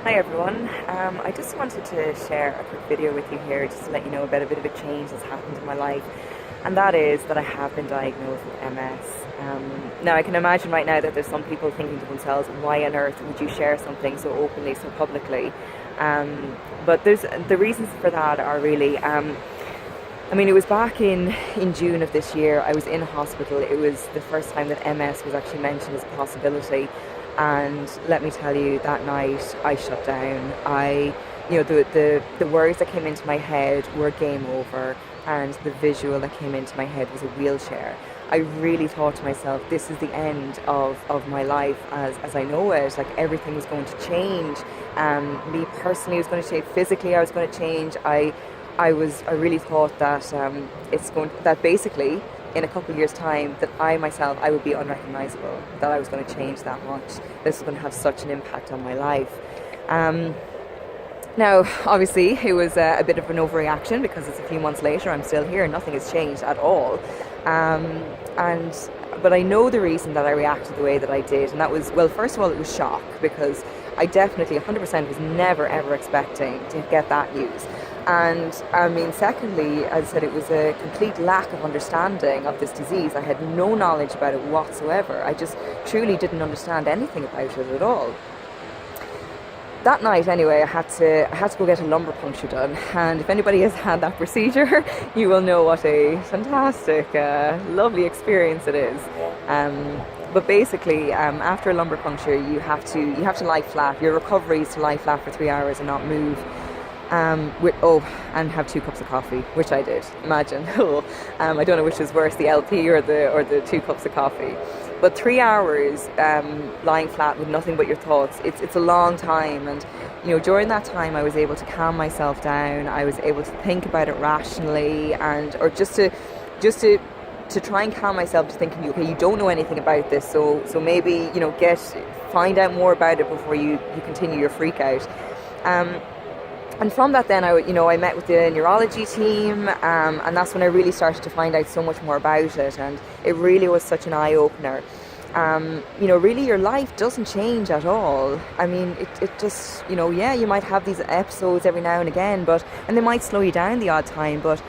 Hi everyone. I just wanted to share a quick video with you here just to let you know about a bit of a change that's happened in my life, and that is that I have been diagnosed with MS. Now I can imagine right now that there's some people thinking to themselves, why on earth would you share something so openly, so publicly? But the reasons for that are really, it was back in June of this year. I was in hospital. It was the first time that MS was actually mentioned as a possibility. And let me tell you, that night I shut down. The words that came into my head were game over, and the visual that came into my head was a wheelchair. I really thought to myself, this is the end of my life as I know it. Like, everything was going to change. Me personally was going to change. Physically, I was going to change. I really thought that that basically in a couple of years' time that I would be unrecognizable, that I was going to change that much. This was going to have such an impact on my life. Now, obviously, it was a bit of an overreaction because it's a few months later. I'm still here. Nothing has changed at all. But I know the reason that I reacted the way that I did, and that was, well, first of all, it was shock, because I definitely 100% was never ever expecting to get that news. And secondly, as I said, it was a complete lack of understanding of this disease. I had no knowledge about it whatsoever. I just truly didn't understand anything about it at all. That night, anyway, I had to go get a lumbar puncture done, and if anybody has had that procedure, you will know what a fantastic, lovely experience it is. But basically, after a lumbar puncture, you have to lie flat. Your recovery is to lie flat for 3 hours and not move. And have 2 cups of coffee, which I did. Imagine. I don't know which was worse, the LP or the 2 cups of coffee. But 3 hours lying flat with nothing but your thoughts, it's a long time. And during that time I was able to calm myself down. I was able to think about it rationally, or just to try and calm myself to thinking, okay, you don't know anything about this, so maybe find out more about it before you continue your freak out. And from that then, I met with the neurology team, and that's when I really started to find out so much more about it, and it really was such an eye-opener. Really your life doesn't change at all. It just, you might have these episodes every now and again, and they might slow you down the odd time, but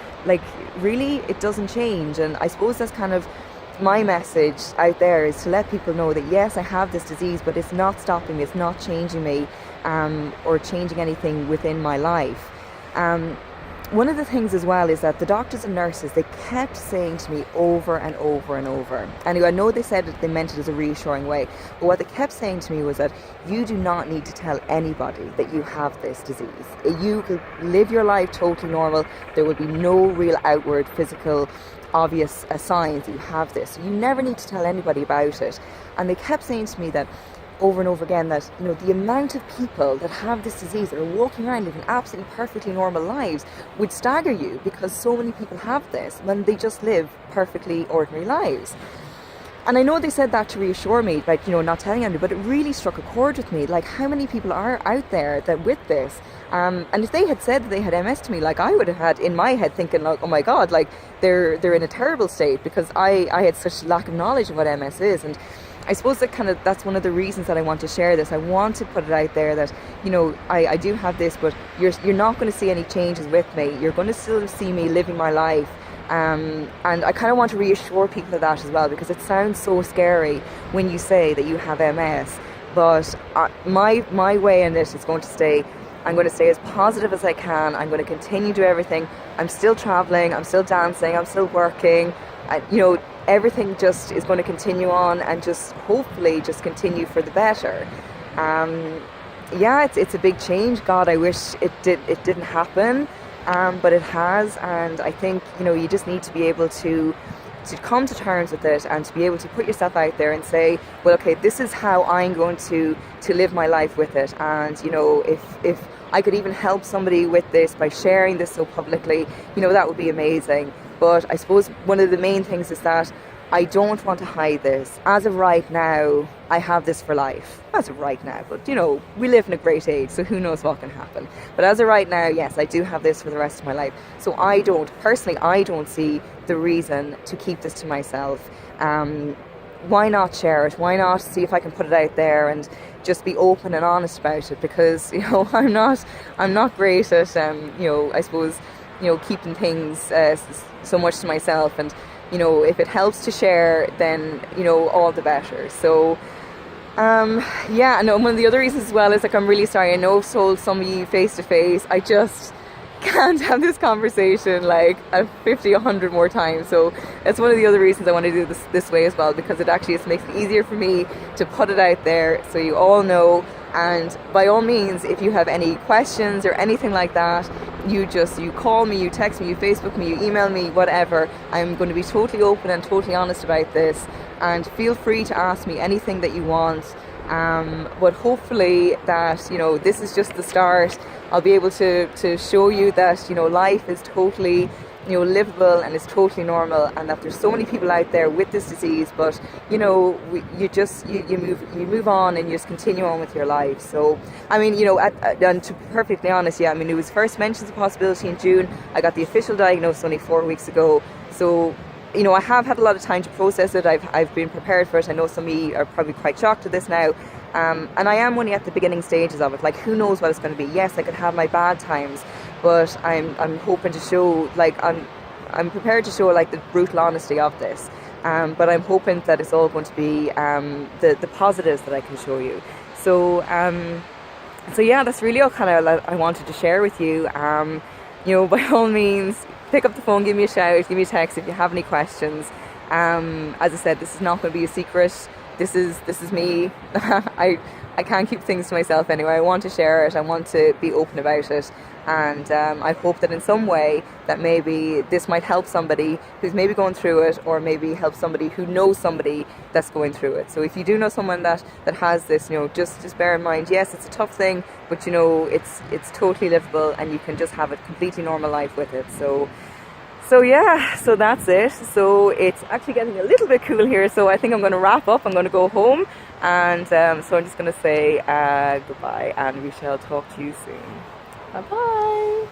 really it doesn't change. And I suppose that's kind of my message out there, is to let people know that yes, I have this disease, but it's not stopping me, it's not changing me, or changing anything within my life. One of the things as well is that the doctors and nurses, they kept saying to me over and over and over, and I know they said that they meant it as a reassuring way, but what they kept saying to me was that you do not need to tell anybody that you have this disease. You could live your life totally normal. There will be no real outward physical obvious signs that you have this. You never need to tell anybody about it. And they kept saying to me that over and over again, that the amount of people that have this disease, that are walking around living absolutely perfectly normal lives, would stagger you, because so many people have this when they just live perfectly ordinary lives. And I know they said that to reassure me, not telling anybody, but it really struck a chord with me. Like, how many people are out there that with this? And if they had said that they had MS to me, I would have had in my head thinking, like, oh my God, they're in a terrible state, because I had such lack of knowledge of what MS is. And I suppose that's one of the reasons that I want to share this. I want to put it out there that, I do have this, but you're not going to see any changes with me. You're going to still see me living my life. And I kind of want to reassure people of that as well, because it sounds so scary when you say that you have MS. But my way in this is going to stay. I'm going to stay as positive as I can. I'm going to continue to do everything. I'm still traveling. I'm still dancing. I'm still working. Everything just is going to continue on, and just hopefully just continue for the better. It's a big change. God, I wish it didn't happen. But it has, and I think you just need to be able to come to terms with it, and to be able to put yourself out there and say, well, okay, this is how I'm going to live my life with it. And if I could even help somebody with this by sharing this so publicly, that would be amazing. But I suppose one of the main things is that I don't want to hide this. As of right now, I have this for life. As of right now, but we live in a great age, so who knows what can happen. But as of right now, yes, I do have this for the rest of my life. So I don't see the reason to keep this to myself. Why not share it? Why not see if I can put it out there and just be open and honest about it, because I'm not great at I suppose keeping things so much to myself, and if it helps to share, then all the better. So yeah, and one of the other reasons as well is, like, I'm really sorry. I know I've told some of you face to face. I just can't have this conversation like 50, 100 more times. So that's one of the other reasons I want to do this way as well, because it actually just makes it easier for me to put it out there so you all know. And by all means, if you have any questions or anything like that, you call me, you text me, you Facebook me, you email me, whatever. I'm going to be totally open and totally honest about this, and feel free to ask me anything that you want. But hopefully that this is just the start. I'll be able to show you that life is totally livable and it's totally normal, and that there's so many people out there with this disease, but you move on and you just continue on with your life. So I mean, and to be perfectly honest, yeah, I mean, it was first mentioned as a possibility in June. I got the official diagnosis only 4 weeks ago, so I have had a lot of time to process it. I've been prepared for it. I know some of you are probably quite shocked at this now. And I am only at the beginning stages of it. Like, who knows what it's going to be? Yes, I could have my bad times, but I'm hoping to show, like, I'm prepared to show, like, the brutal honesty of this. But I'm hoping that it's all going to be the positives that I can show you. So yeah, that's really all kind of I wanted to share with you. By all means, pick up the phone, give me a shout, give me a text if you have any questions. As I said, this is not going to be a secret. This is me. I can't keep things to myself anyway. I want to share it. I want to be open about it. And I hope that in some way that maybe this might help somebody who's maybe going through it, or maybe help somebody who knows somebody that's going through it. So if you do know someone that has this, just bear in mind, yes, it's a tough thing, but it's totally livable, and you can just have a completely normal life with it. So yeah, so that's it. So it's actually getting a little bit cool here, so I think I'm going to wrap up. I'm going to go home, and so I'm just going to say goodbye, and we shall talk to you soon. Bye bye.